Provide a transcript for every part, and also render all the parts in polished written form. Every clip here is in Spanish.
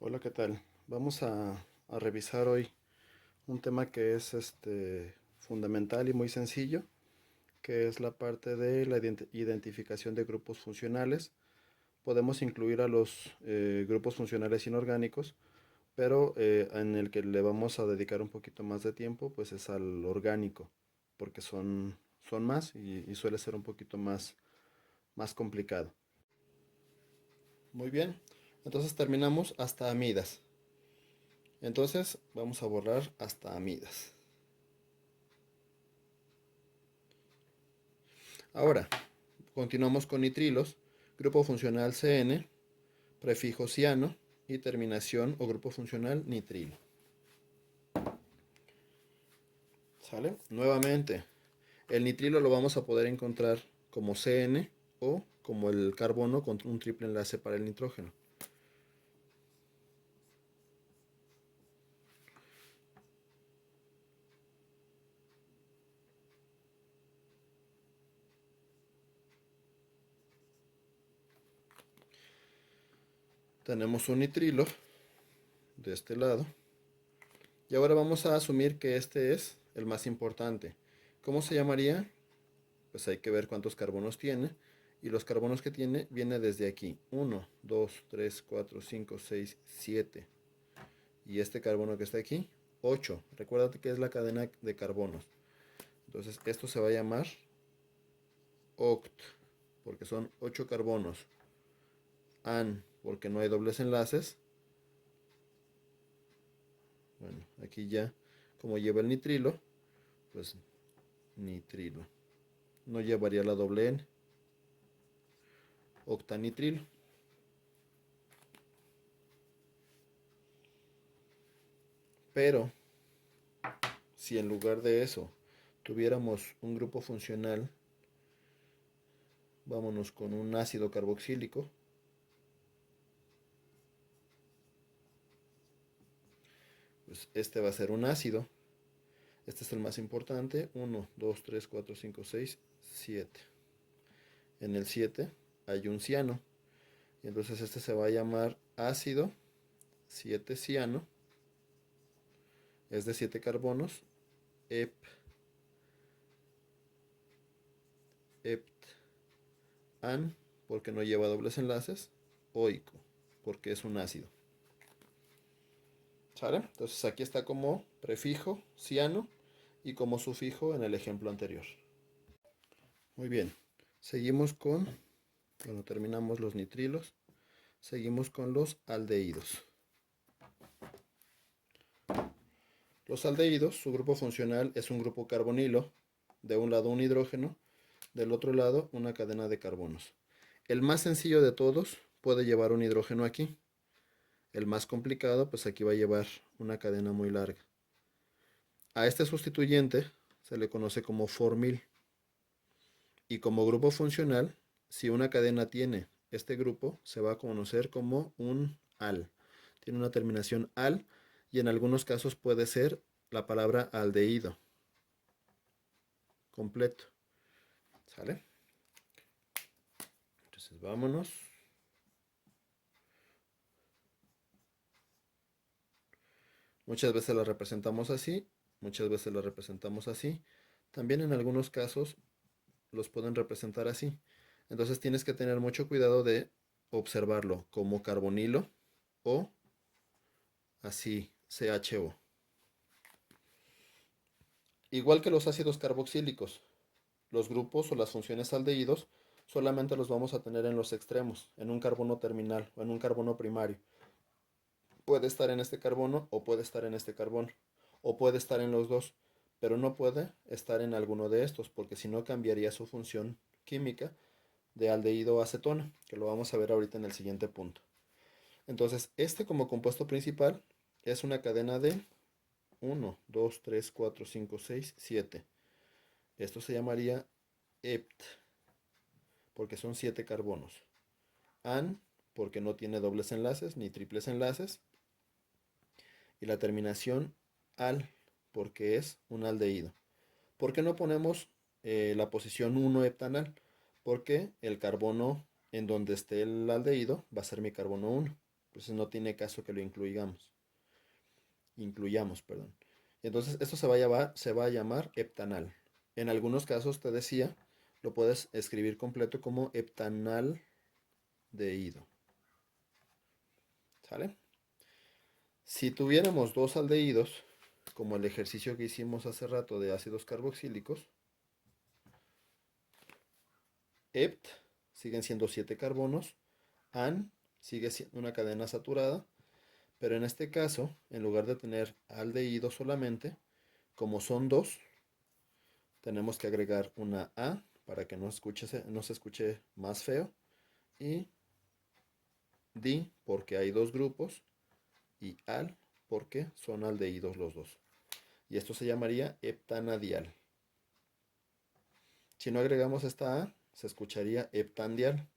Hola, ¿qué tal? Vamos a revisar hoy un tema que es fundamental y muy sencillo, que es la parte de la identificación de grupos funcionales. Podemos incluir a los grupos funcionales inorgánicos, pero en el que le vamos a dedicar un poquito más de tiempo, pues es al orgánico, porque son más y suele ser un poquito más complicado. Muy bien, entonces terminamos hasta amidas. Entonces vamos a borrar hasta amidas. Ahora, continuamos con nitrilos, grupo funcional CN, prefijo ciano y terminación o grupo funcional nitrilo. ¿Sale? Nuevamente, el nitrilo lo vamos a poder encontrar como CN o como el carbono con un triple enlace para el nitrógeno. Tenemos un nitrilo de este lado. Y ahora vamos a asumir que este es el más importante. ¿Cómo se llamaría? Pues hay que ver cuántos carbonos tiene. Y los carbonos que tiene viene desde aquí. 1, 2, 3, 4, 5, 6, 7. Y este carbono que está aquí, 8. Recuérdate que es la cadena de carbonos. Entonces esto se va a llamar oct, porque son 8 carbonos. An, porque no hay dobles enlaces. Bueno, aquí ya, como lleva el nitrilo, pues nitrilo. No llevaría la doble N. Octanitrilo. Pero si en lugar de eso tuviéramos un grupo funcional, vámonos con un ácido carboxílico, pues este va a ser un ácido. Este es el más importante. 1, 2, 3, 4, 5, 6, 7. En el 7 hay un ciano. Y entonces este se va a llamar ácido 7 ciano. Es de 7 carbonos. Ep, ept, an, porque no lleva dobles enlaces. Oico, porque es un ácido. ¿Sale? Entonces aquí está como prefijo ciano y como sufijo en el ejemplo anterior. Muy bien. Seguimos con, bueno, terminamos los nitrilos. Seguimos con los aldehídos. Los aldehídos, su grupo funcional es un grupo carbonilo, de un lado un hidrógeno, del otro lado una cadena de carbonos. El más sencillo de todos puede llevar un hidrógeno aquí. El más complicado, pues aquí va a llevar una cadena muy larga. A este sustituyente se le conoce como formil. Y como grupo funcional, si una cadena tiene este grupo, se va a conocer como un al. Tiene una terminación al y en algunos casos puede ser la palabra aldehído completo. ¿Sale? Entonces vámonos. Muchas veces la representamos así, muchas veces la representamos así. También en algunos casos los pueden representar así. Entonces tienes que tener mucho cuidado de observarlo como carbonilo o así, CHO. Igual que los ácidos carboxílicos, los grupos o las funciones aldehídos solamente los vamos a tener en los extremos, en un carbono terminal o en un carbono primario. Puede estar en este carbono o puede estar en este carbono o puede estar en los dos, pero no puede estar en alguno de estos porque si no cambiaría su función química de aldehído a acetona, que lo vamos a ver ahorita en el siguiente punto. Entonces, este como compuesto principal es una cadena de 1, 2, 3, 4, 5, 6, 7. Esto se llamaría ept, porque son 7 carbonos. An, porque no tiene dobles enlaces ni triples enlaces. Y la terminación al, porque es un aldehído. ¿Por qué no ponemos la posición 1 heptanal? Porque el carbono en donde esté el aldehído va a ser mi carbono 1. Pues no tiene caso que lo incluyamos, perdón. Y entonces esto se va a llamar heptanal. En algunos casos te decía, lo puedes escribir completo como heptanaldehído. ¿Sale? Si tuviéramos dos aldehídos, como el ejercicio que hicimos hace rato de ácidos carboxílicos, hept siguen siendo 7 carbonos, an sigue siendo una cadena saturada, pero en este caso, en lugar de tener aldehído solamente, como son dos, tenemos que agregar una A para que no se escuche más feo, y di porque hay dos grupos, y al porque son aldehídos los dos. Y esto se llamaría heptanadial. Si no agregamos esta A, se escucharía heptandial.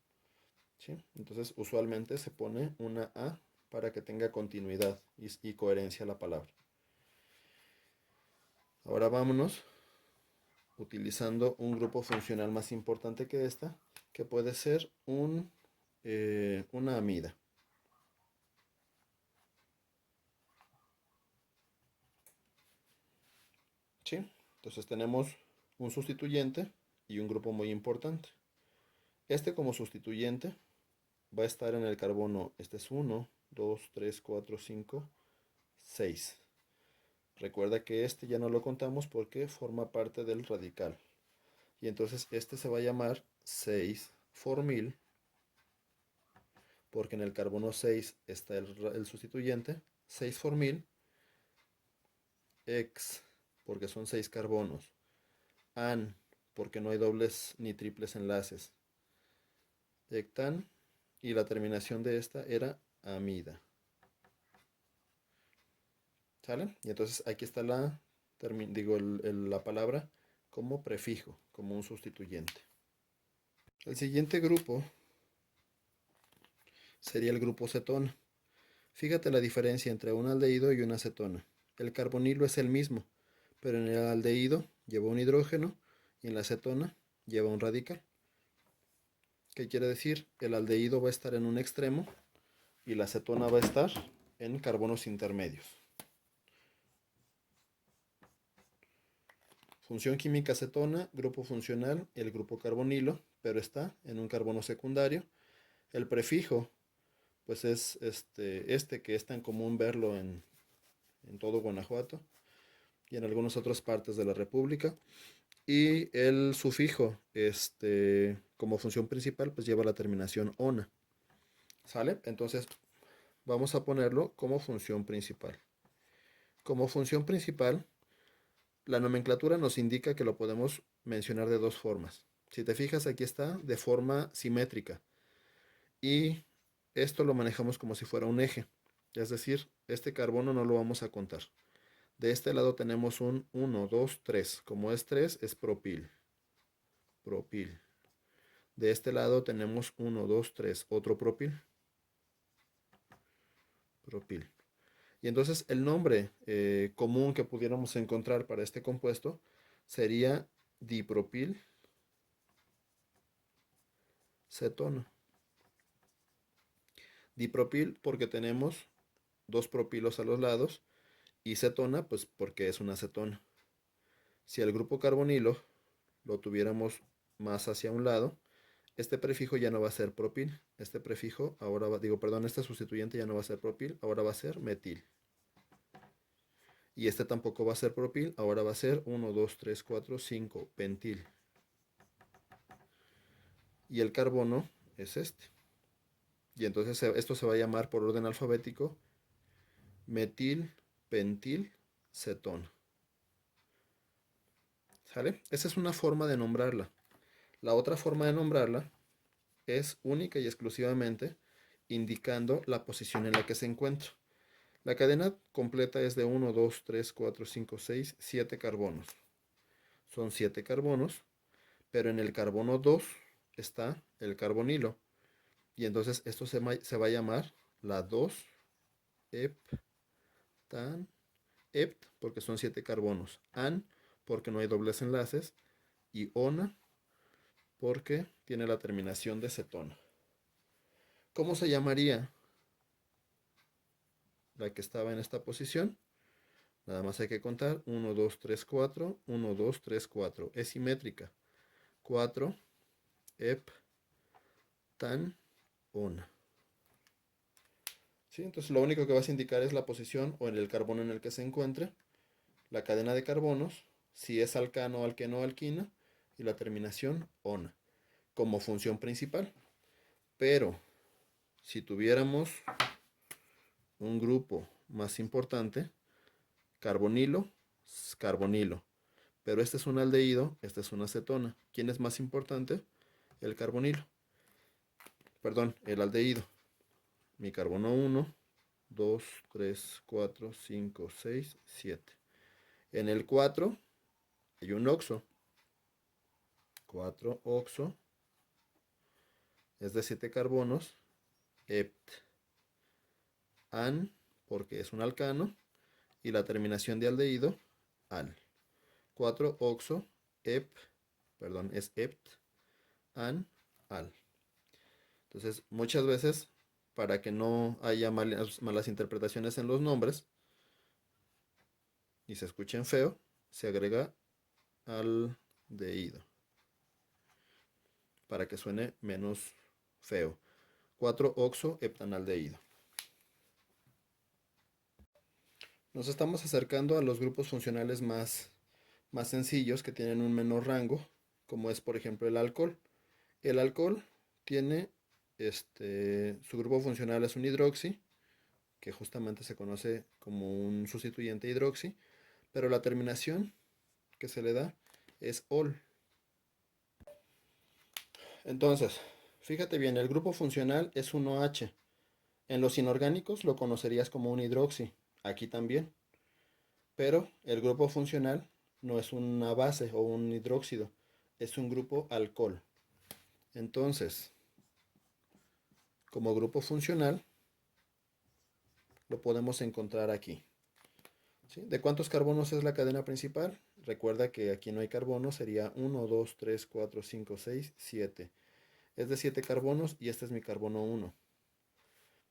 ¿Sí? Entonces usualmente se pone una A para que tenga continuidad y coherencia la palabra. Ahora vámonos utilizando un grupo funcional más importante que esta, que puede ser una amida. ¿Sí? Entonces tenemos un sustituyente y un grupo muy importante. Este como sustituyente va a estar en el carbono, este es 1, 2, 3, 4, 5, 6. Recuerda que este ya no lo contamos porque forma parte del radical. Y entonces este se va a llamar 6-formil, porque en el carbono 6 está el sustituyente, 6-formil, ex, porque son 6 carbonos, an, porque no hay dobles ni triples enlaces, hectan, y la terminación de esta era amida. ¿Sale? Y entonces aquí está la palabra como prefijo, como un sustituyente. El siguiente grupo sería el grupo cetona. Fíjate la diferencia entre un aldehído y una cetona. El carbonilo es el mismo, pero en el aldehído lleva un hidrógeno y en la cetona lleva un radical. ¿Qué quiere decir? El aldehído va a estar en un extremo y la cetona va a estar en carbonos intermedios. Función química cetona, grupo funcional, el grupo carbonilo, pero está en un carbono secundario. El prefijo, pues es este que es tan común verlo en todo Guanajuato y en algunas otras partes de la República. Y el sufijo, como función principal, pues lleva la terminación ona. ¿Sale? Entonces vamos a ponerlo como función principal. Como función principal, la nomenclatura nos indica que lo podemos mencionar de dos formas. Si te fijas, aquí está de forma simétrica. Y esto lo manejamos como si fuera un eje. Es decir, este carbono no lo vamos a contar. De este lado tenemos un 1, 2, 3. Como es 3, es propil. Propil. De este lado tenemos 1, 2, 3. Otro propil. Propil. Y entonces el nombre común que pudiéramos encontrar para este compuesto sería dipropil cetona. Dipropil porque tenemos dos propilos a los lados y cetona pues porque es una cetona. Si el grupo carbonilo lo tuviéramos más hacia un lado, este prefijo ya no va a ser propil. Este prefijo ahora este sustituyente ya no va a ser propil, ahora va a ser metil. Y este tampoco va a ser propil, ahora va a ser 1, 2, 3, 4, 5, pentil. Y el carbono es este. Y entonces esto se va a llamar por orden alfabético metil, pentil, cetona. ¿Sale? Esa es una forma de nombrarla. La otra forma de nombrarla es única y exclusivamente indicando la posición en la que se encuentra. La cadena completa es de 1, 2, 3, 4, 5, 6, 7 carbonos. Son 7 carbonos, pero en el carbono 2 está el carbonilo. Y entonces esto se va a llamar la 2-heptan, hept porque son 7 carbonos, an porque no hay dobles enlaces y ona porque tiene la terminación de cetona. ¿Cómo se llamaría la que estaba en esta posición. Nada más hay que contar 1, 2, 3, 4, 1, 2, 3, 4. Es simétrica. 4 heptanona. ¿Sí? Entonces lo único que vas a indicar es la posición o en el carbono en el que se encuentre, la cadena de carbonos, si es alcano, alqueno o alquina, y la terminación ona, como función principal. Pero si tuviéramos un grupo más importante, carbonilo, carbonilo. Pero este es un aldehído, esta es una acetona. ¿Quién es más importante? El carbonilo. Perdón, el aldehído. Mi carbono 1, 2, 3, 4, 5, 6, 7. En el 4 hay un oxo. 4 oxo es de 7 carbonos. Hept. An, porque es un alcano. Y la terminación de aldehído, al. 4 oxo, es hept, an, al. Entonces, muchas veces, para que no haya malas interpretaciones en los nombres y se escuchen feo, se agrega aldehído para que suene menos feo. 4-oxo-heptanaldehído. Nos estamos acercando a los grupos funcionales más sencillos que tienen un menor rango, como es por ejemplo el alcohol. El alcohol tiene su grupo funcional es un hidroxi, que justamente se conoce como un sustituyente hidroxi, pero la terminación que se le da es ol. Entonces, fíjate bien, el grupo funcional es 1H. En los inorgánicos lo conocerías como un hidroxi, aquí también. Pero el grupo funcional no es una base o un hidróxido, es un grupo alcohol. Entonces, como grupo funcional, lo podemos encontrar aquí. ¿Sí? ¿De cuántos carbonos es la cadena principal? Recuerda que aquí no hay carbonos, sería 1, 2, 3, 4, 5, 6, 7. Es de 7 carbonos y este es mi carbono 1.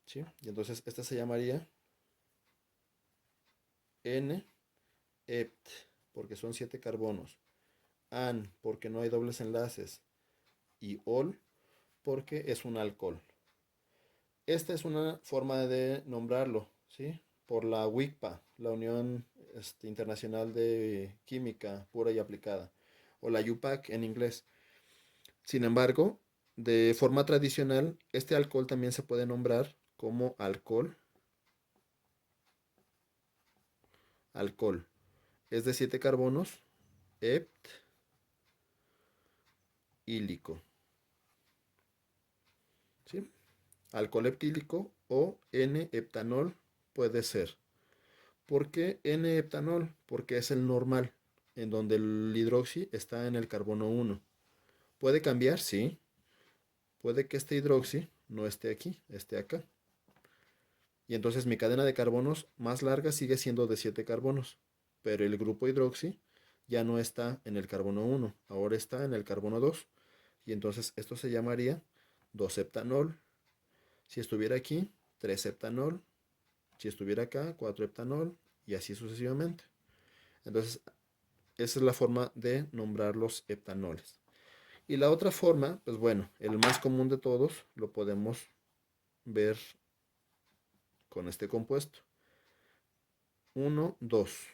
¿Sí? Y entonces esta se llamaría N-hept, porque son 7 carbonos. An, porque no hay dobles enlaces. Y ol, porque es un alcohol. Esta es una forma de nombrarlo, ¿sí? Por la WICPA, la Unión Internacional de Química Pura y Aplicada, o la UPAC en inglés. Sin embargo, de forma tradicional, este alcohol también se puede nombrar como alcohol. Alcohol. Es de 7 carbonos, hept, hílico. ¿Sí? Alcohol heptílico o N-heptanol puede ser. ¿Por qué N-heptanol? Porque es el normal, en donde el hidroxi está en el carbono 1. ¿Puede cambiar? Sí. Puede que este hidroxi no esté aquí, esté acá. Y entonces mi cadena de carbonos más larga sigue siendo de 7 carbonos. Pero el grupo hidroxi ya no está en el carbono 1, ahora está en el carbono 2. Y entonces esto se llamaría 2-heptanol. Si estuviera aquí, 3-heptanol. Si estuviera acá, 4-heptanol. Y así sucesivamente. Entonces, esa es la forma de nombrar los heptanoles. Y la otra forma, pues bueno, el más común de todos lo podemos ver con este compuesto. 1, 2,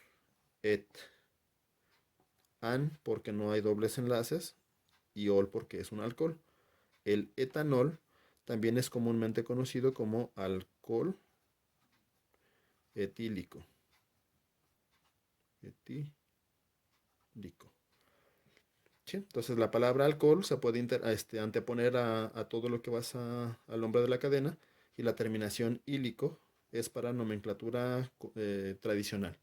et, an porque no hay dobles enlaces y ol porque es un alcohol. El etanol también es comúnmente conocido como alcohol etílico. Etílico. ¿Sí? Entonces la palabra alcohol se puede anteponer a todo lo que vas al nombre de la cadena y la terminación ílico es para nomenclatura tradicional.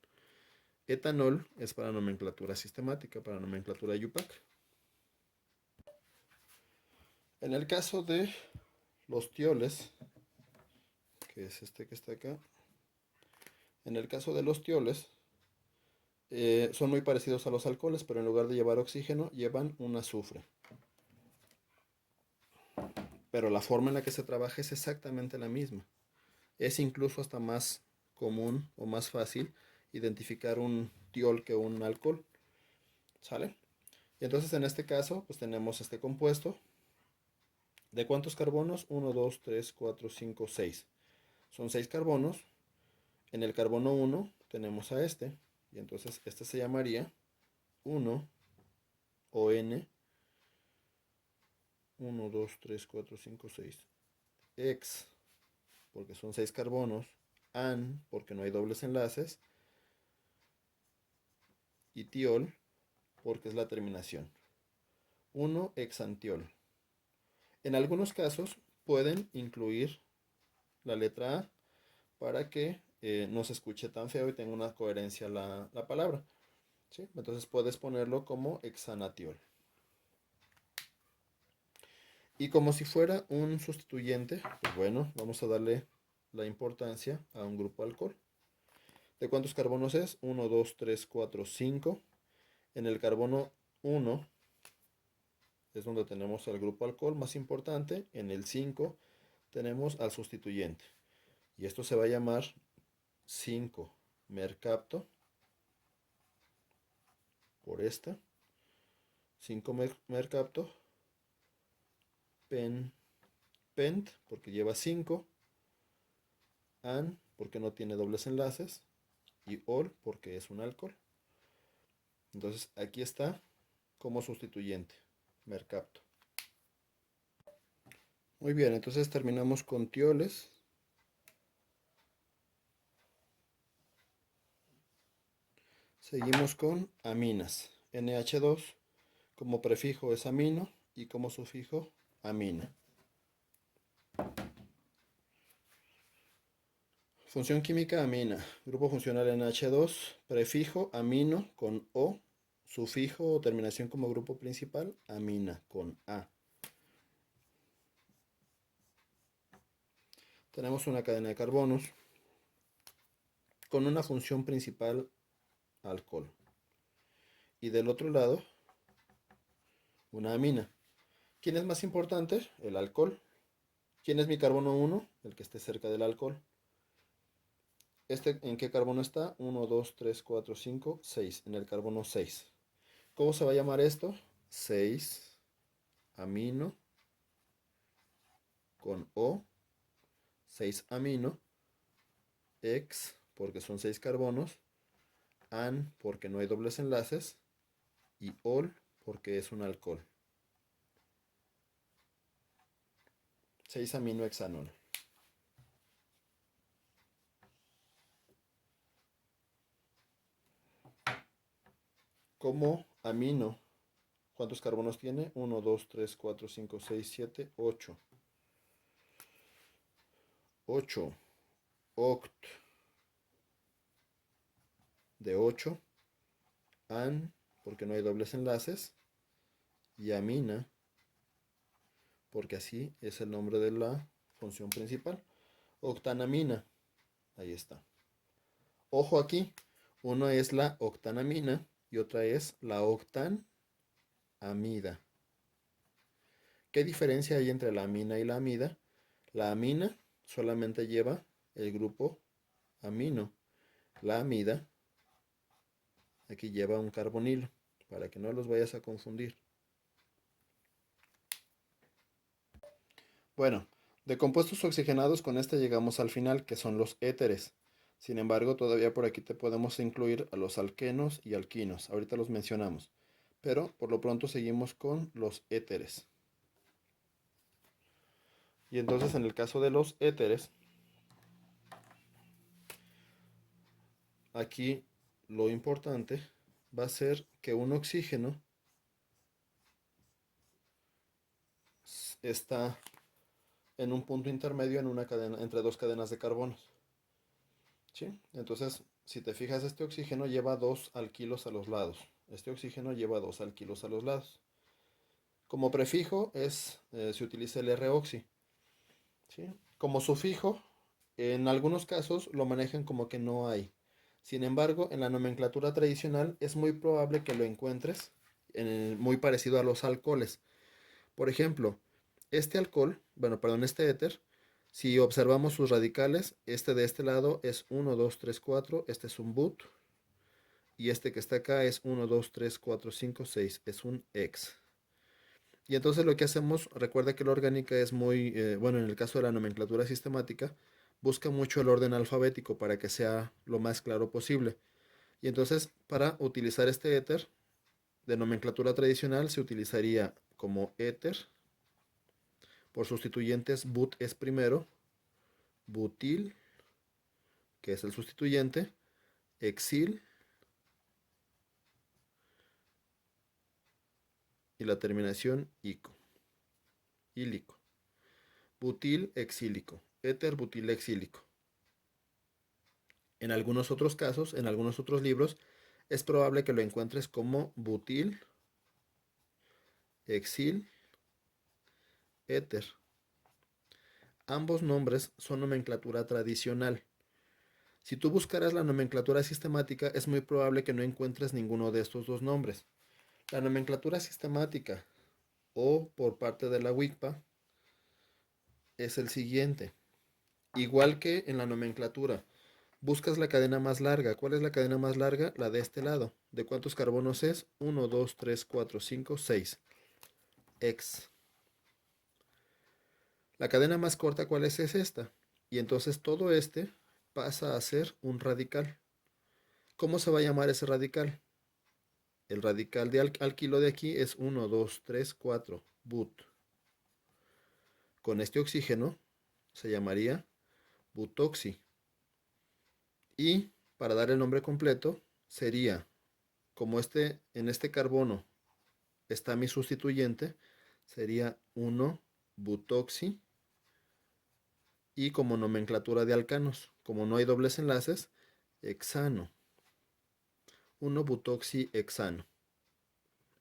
Etanol es para nomenclatura sistemática, para nomenclatura UPAC. En el caso de los tioles, que es este que está acá, en el caso de los tioles, son muy parecidos a los alcoholes, pero en lugar de llevar oxígeno, llevan un azufre. Pero la forma en la que se trabaja es exactamente la misma. Es incluso hasta más común o más fácil identificar un tiol que un alcohol. ¿Sale? Y entonces en este caso, pues tenemos este compuesto. ¿De cuántos carbonos? 1, 2, 3, 4, 5, 6. Son 6 carbonos. En el carbono 1 tenemos a este. Y entonces este se llamaría 1 o N. 1, 2, 3, 4, 5, 6. X, porque son 6 carbonos. AN, porque no hay dobles enlaces. Y tiol, porque es la terminación. 1-hexantiol. En algunos casos pueden incluir la letra A para que no se escuche tan feo y tenga una coherencia la palabra. ¿Sí? Entonces puedes ponerlo como hexanatiol. Y como si fuera un sustituyente, pues bueno, vamos a darle la importancia a un grupo alcohol. ¿De cuántos carbonos es? 1, 2, 3, 4, 5. En el carbono 1 es donde tenemos al grupo alcohol más importante. En el 5 tenemos al sustituyente. Y esto se va a llamar 5-mercapto por esta. 5-mercapto. Pent, porque lleva 5. An, porque no tiene dobles enlaces. Y ol, porque es un alcohol. Entonces aquí está como sustituyente, mercapto. Muy bien, entonces terminamos con tioles. Seguimos con aminas. NH2 como prefijo es amino y como sufijo amina. Función química amina. Grupo funcional NH2. Prefijo amino con O. Sufijo o terminación como grupo principal amina con A. Tenemos una cadena de carbonos con una función principal alcohol. Y del otro lado, una amina. ¿Quién es más importante? El alcohol. ¿Quién es mi carbono 1? El que esté cerca del alcohol. ¿En qué carbono está? 1, 2, 3, 4, 5, 6. En el carbono 6. ¿Cómo se va a llamar esto? 6 amino con O. 6 amino. X porque son 6 carbonos. An porque no hay dobles enlaces. Y ol porque es un alcohol. 6 aminohexanol. Como amino, ¿cuántos carbonos tiene? 1, 2, 3, 4, 5, 6, 7, 8. 8. Oct de 8. An, porque no hay dobles enlaces. Y amina, porque así es el nombre de la función principal. Octanamina. Ahí está. Ojo aquí. Uno es la octanamina y otra es la octanamida. ¿Qué diferencia hay entre la amina y la amida? La amina solamente lleva el grupo amino. La amida aquí lleva un carbonilo, para que no los vayas a confundir. Bueno, de compuestos oxigenados con este llegamos al final, que son los éteres. Sin embargo, todavía por aquí te podemos incluir a los alquenos y alquinos. Ahorita los mencionamos. Pero por lo pronto seguimos con los éteres. Y entonces en el caso de los éteres, aquí lo importante va a ser que un oxígeno está en un punto intermedio en una cadena, entre dos cadenas de carbonos. ¿Sí? Entonces, si te fijas, este oxígeno lleva 2 alquilos a los lados. Este oxígeno lleva 2 alquilos a los lados. Como prefijo se utiliza el R-oxi. ¿Sí? Como sufijo, en algunos casos lo manejan como que no hay. Sin embargo, en la nomenclatura tradicional es muy probable que lo encuentres muy parecido a los alcoholes. Por ejemplo, este alcohol, bueno, perdón, este éter, Si observamos sus radicales, este de este lado es 1, 2, 3, 4, este es un but. Y este que está acá es 1, 2, 3, 4, 5, 6, es un ex. Y entonces lo que hacemos, recuerda que la orgánica es muy, bueno, en el caso de la nomenclatura sistemática, busca mucho el orden alfabético para que sea lo más claro posible. Y entonces, para utilizar este éter de nomenclatura tradicional, se utilizaría como éter, por sustituyentes, but es primero, butil, que es el sustituyente, exil, y la terminación ico, ílico. Butil exílico, éter butil exílico. En algunos otros casos, en algunos otros libros, es probable que lo encuentres como butil, exil, éter. Ambos nombres son nomenclatura tradicional. Si tú buscaras la nomenclatura sistemática, es muy probable que no encuentres ninguno de estos dos nombres. La nomenclatura sistemática o por parte de la WICPA es el siguiente. Igual que en la nomenclatura, buscas la cadena más larga. ¿Cuál es la cadena más larga? La de este lado. ¿De cuántos carbonos es? 1, 2, 3, 4, 5, 6. Ex. La cadena más corta, ¿cuál es? Es esta. Y entonces todo este pasa a ser un radical. ¿Cómo se va a llamar ese radical? El radical de alquilo de aquí es 1, 2, 3, 4. But. Con este oxígeno se llamaría butoxi. Y para dar el nombre completo sería, como en este carbono está mi sustituyente, sería 1 butoxi. Y como nomenclatura de alcanos, como no hay dobles enlaces, hexano. 1 butoxi hexano.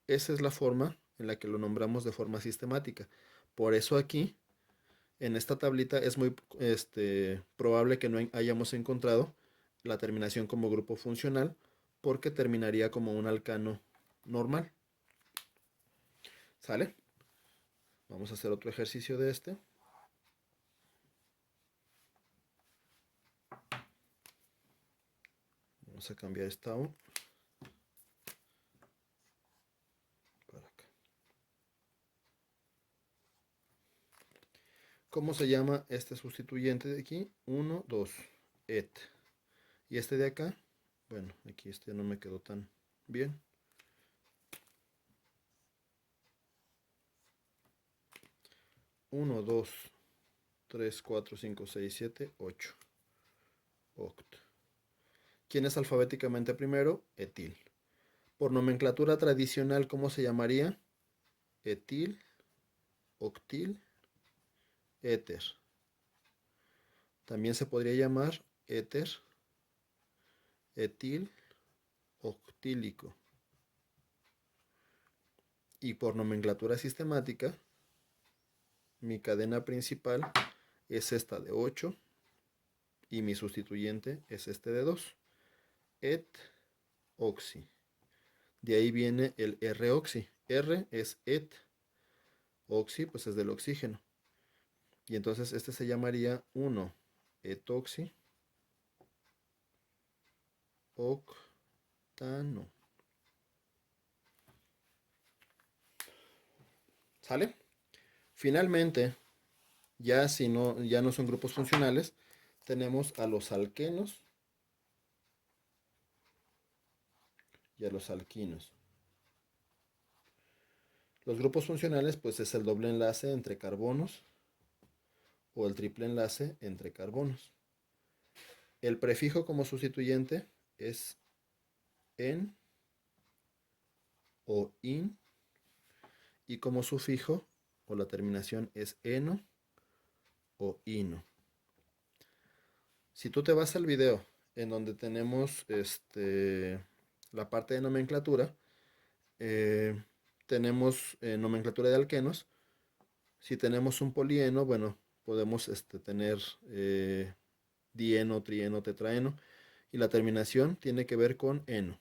Esa es la forma en la que lo nombramos de forma sistemática. Por eso aquí, en esta tablita, es muy probable que no hayamos encontrado la terminación como grupo funcional, porque terminaría como un alcano normal. ¿Sale? Vamos a hacer otro ejercicio de este. Vamos a cambiar esta O para acá. ¿Cómo se llama este sustituyente de aquí? 1, 2, et. Y este de acá, bueno, aquí este no me quedó tan bien. 1, 2, 3, 4, 5, 6, 7, 8. Oct. ¿Quién es alfabéticamente primero? Etil. Por nomenclatura tradicional, ¿cómo se llamaría? Etil, octil, éter. También se podría llamar éter, etil, octílico. Y por nomenclatura sistemática, mi cadena principal es esta de 8 y mi sustituyente es este de 2. Et oxi. De ahí viene el R-oxi. R es et. Oxi pues es del oxígeno. Y entonces este se llamaría 1 etoxi octano. ¿Sale? Finalmente, ya no son grupos funcionales, tenemos a los alquenos y a los alquinos. Los grupos funcionales pues es el doble enlace entre carbonos o el triple enlace entre carbonos. El prefijo como sustituyente es en o in, y como sufijo o la terminación es eno o ino. Si tú te vas al video en donde tenemos la parte de nomenclatura, tenemos nomenclatura de alquenos. Si tenemos un polieno, bueno, podemos tener dieno, trieno, tetraeno, y la terminación tiene que ver con eno.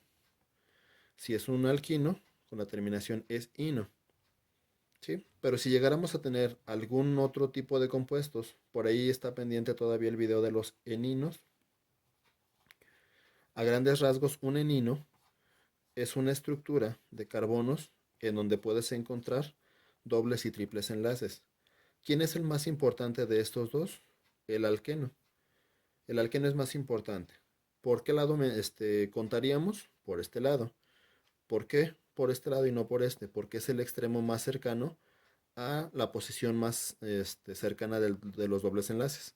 Si es un alquino, con la terminación es ino. ¿sí? Pero si llegáramos a tener algún otro tipo de compuestos, por ahí está pendiente todavía el video de los eninos. A grandes rasgos, un enino es una estructura de carbonos en donde puedes encontrar dobles y triples enlaces. ¿Quién es el más importante de estos dos? El alqueno. El alqueno es más importante. ¿Por qué lado contaríamos? Por este lado. ¿Por qué? Por este lado y no por este, porque es el extremo más cercano a la posición más cercana de los dobles enlaces.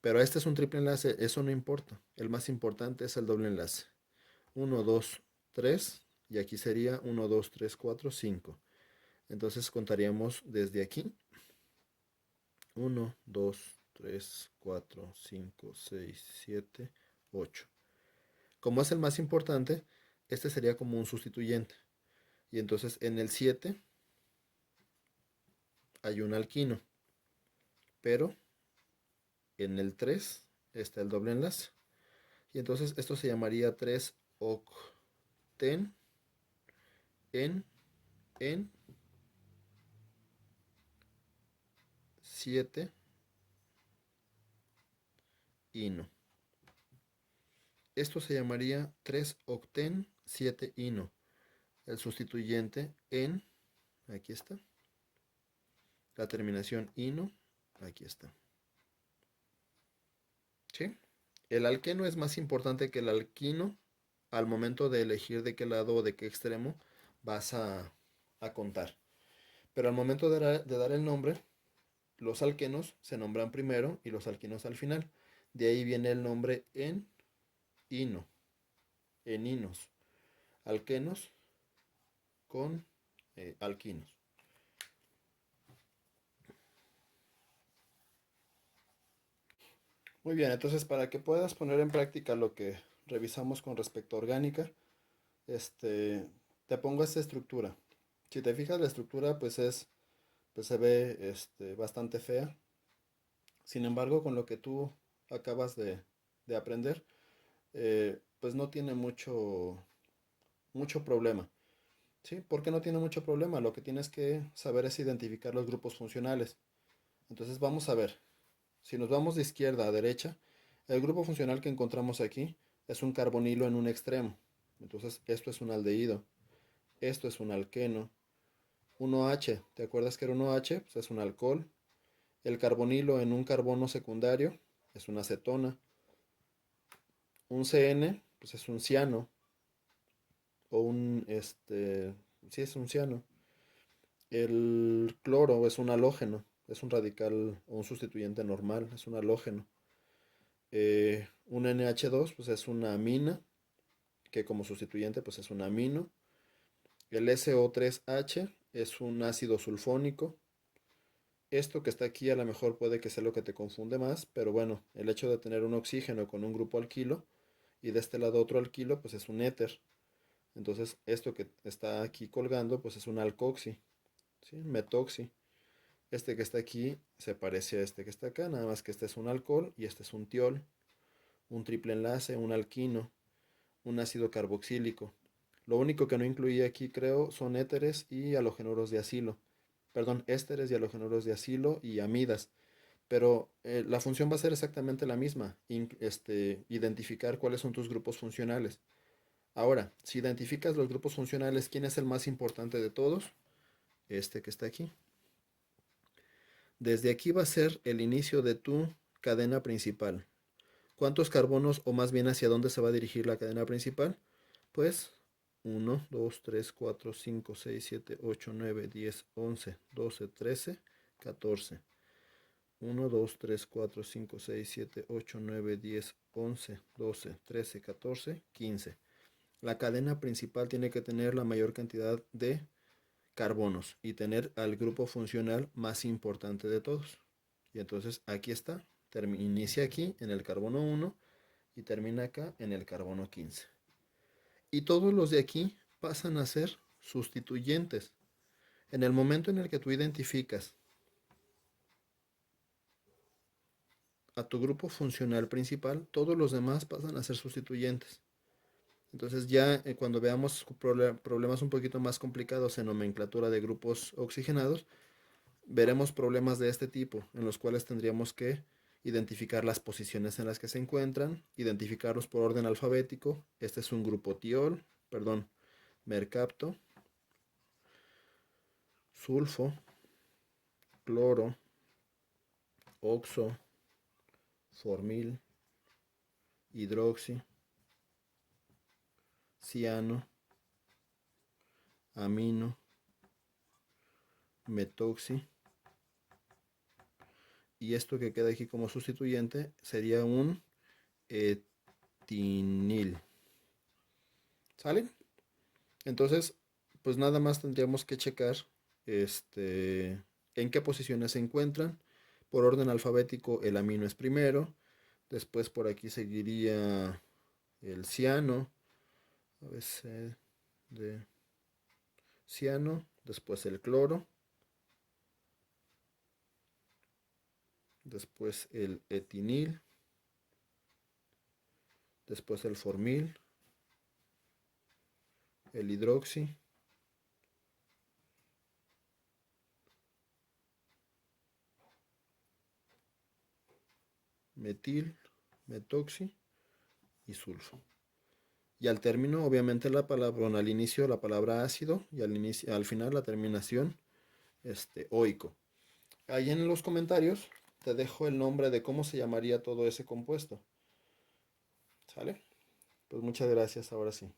Pero este es un triple enlace, eso no importa. El más importante es el doble enlace. 1, 2, 3 y aquí sería 1, 2, 3, 4, 5. Entonces contaríamos desde aquí. 1, 2, 3, 4, 5, 6, 7, 8. Como es el más importante, este sería como un sustituyente. Y entonces en el 7 hay un alquino. Pero en el 3 está el doble enlace. Y entonces esto se llamaría 3-octen en 7 ino. Esto se llamaría 3-octen 7 ino. El sustituyente en, aquí está. La terminación ino, aquí está. ¿Sí? El alqueno es más importante que el alquino al momento de elegir de qué lado o de qué extremo vas a contar. Pero al momento de dar el nombre, los alquenos se nombran primero y los alquinos al final. De ahí viene el nombre en ino, eninos, alquenos con alquinos. Muy bien, entonces para que puedas poner en práctica lo que revisamos con respecto a orgánica, te pongo esta estructura. Si te fijas, la estructura pues se ve bastante fea. Sin embargo, con lo que tú acabas de aprender, pues no tiene mucho problema. ¿Sí? ¿Por qué no tiene mucho problema? Lo que tienes que saber es identificar los grupos funcionales. Entonces vamos a ver. Si nos vamos de izquierda a derecha, el grupo funcional que encontramos aquí es un carbonilo en un extremo. Entonces esto es un aldehído. Esto es un alqueno. 1H, ¿te acuerdas que era 1H? Pues es un alcohol. El carbonilo en un carbono secundario es una acetona. Un CN, pues es un ciano. O sí es un ciano. El cloro es un halógeno. Es un radical o un sustituyente normal. Es un halógeno. Un NH2, pues es una amina, que como sustituyente, pues es un amino. El SO3H es un ácido sulfónico. Esto que está aquí a lo mejor puede que sea lo que te confunde más, pero bueno, el hecho de tener un oxígeno con un grupo alquilo y de este lado otro alquilo, pues es un éter. Entonces, esto que está aquí colgando, pues es un alcoxi, ¿sí? Metoxi. Este que está aquí se parece a este que está acá, nada más que este es un alcohol y este es un tiol, un triple enlace, un alquino, un ácido carboxílico. Lo único que no incluía aquí, creo, son éteres y halogenuros de acilo. Perdón, ésteres y halogenuros de acilo y amidas. Pero la función va a ser exactamente la misma, identificar cuáles son tus grupos funcionales. Ahora, si identificas los grupos funcionales, ¿quién es el más importante de todos? Este que está aquí. Desde aquí va a ser el inicio de tu cadena principal. ¿Cuántos carbonos o más bien hacia dónde se va a dirigir la cadena principal? Pues 1, 2, 3, 4, 5, 6, 7, 8, 9, 10, 11, 12, 13, 14. 1, 2, 3, 4, 5, 6, 7, 8, 9, 10, 11, 12, 13, 14, 15. La cadena principal tiene que tener la mayor cantidad de carbonos y tener al grupo funcional más importante de todos. Y entonces aquí está, inicia aquí en el carbono 1 y termina acá en el carbono 15. Y todos los de aquí pasan a ser sustituyentes. En el momento en el que tú identificas a tu grupo funcional principal, todos los demás pasan a ser sustituyentes. Entonces ya cuando veamos problemas un poquito más complicados en nomenclatura de grupos oxigenados, veremos problemas de este tipo, en los cuales tendríamos que identificar las posiciones en las que se encuentran, identificarlos por orden alfabético. Este es un grupo tiol, perdón, mercapto, sulfo, cloro, oxo, formil, hidroxi, ciano, amino, metoxi. Y esto que queda aquí como sustituyente sería un etinil. ¿Sale? Entonces, pues nada más tendríamos que checar en qué posiciones se encuentran. Por orden alfabético, el amino es primero. Después por aquí seguiría el ciano. A veces de ciano. Después el cloro. Después el etinil. Después el formil. El hidroxi. Metil, metoxi y sulfo. Y al término, obviamente, la palabra, bueno, al inicio la palabra ácido y al final la terminación oico. Ahí en los comentarios te dejo el nombre de cómo se llamaría todo ese compuesto. ¿Sale? Pues muchas gracias, ahora sí.